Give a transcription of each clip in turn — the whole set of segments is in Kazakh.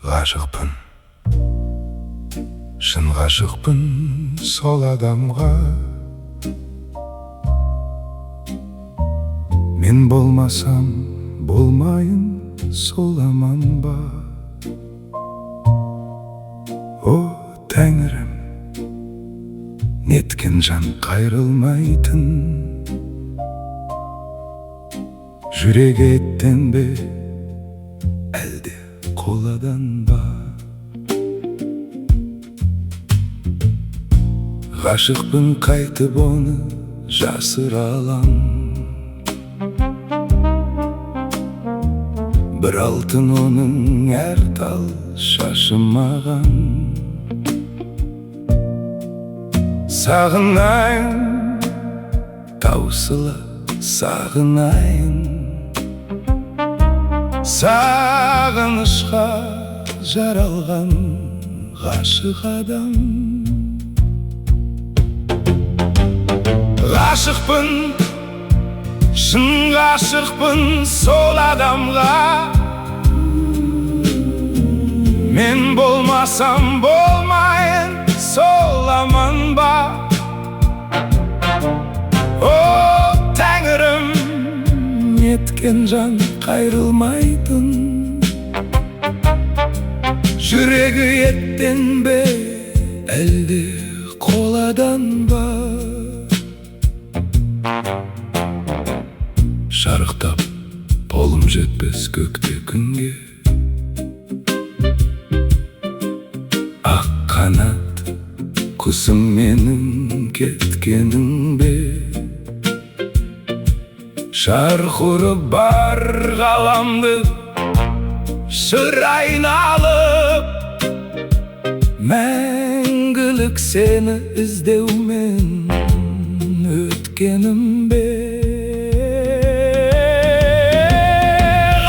Ғашықпын, шын ғашықпын сол адамға. Мен болмасам болмайын сол аман ба. О, Тәңірім, неткен жан қайрылмайтын, жүрек еттен бе, әлде қоладан ба. Ғашықпын, қайтып оны жасыра алам. Бір алтын оның әр тал шашы маған. Сағынайын, таусыла сағынайын, сағынышқа жаралған ғашық адам. Ғашықпын, шын ғашықпын сол адамға. Мен болмасам болмайын сол аман ба. О, Тәңірім, неткен жан қайрылмайтын, жүрегі еттен бе, әлде қоладан ба. Шарықтап қолым жетпес көкте күнге, ақ қанат құсым менің кеткенің бе. Шарқ ұрып бар ғаламды шыр айналып, мәңгілік сені іздеумен өткенім бе.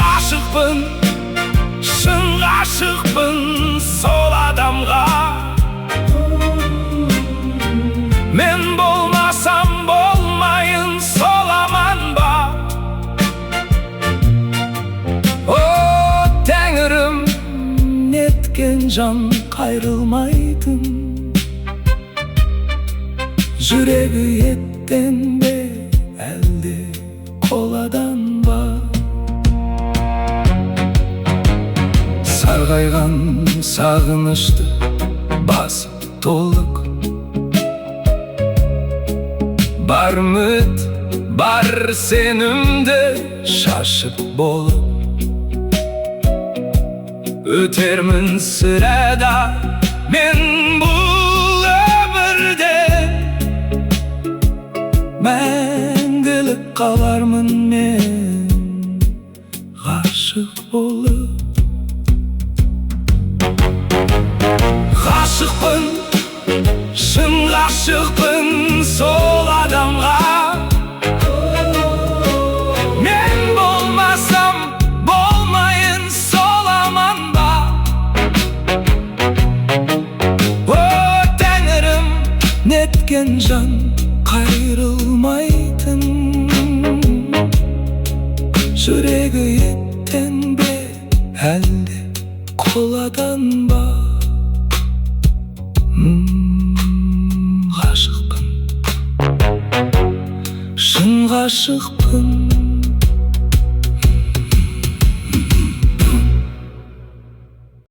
Ғашықпын, шын ғашықпын сол адамға. Мен болмасам болмайын сол аман ба. О, Тәңірім, неткен жан қайрылмайтын, жүрегі еттен бе, әлде қоладан ба. Сарғайған сағынышты басып толық, бар үміт, бар сенімді шашып болып. Өтермін сірәда мен бұл өмірде, мәңгілік қалармын мен ғашық болып. Ғашықпын, шын ғашықпын сол адамға. Мен болмасам болмайын сол аман ба. О, Тәңірім, неткен жан қайрылмайтын, жүрегі еттен бе, әлде қоладан ба. Ғашықпын, шын ғашықпын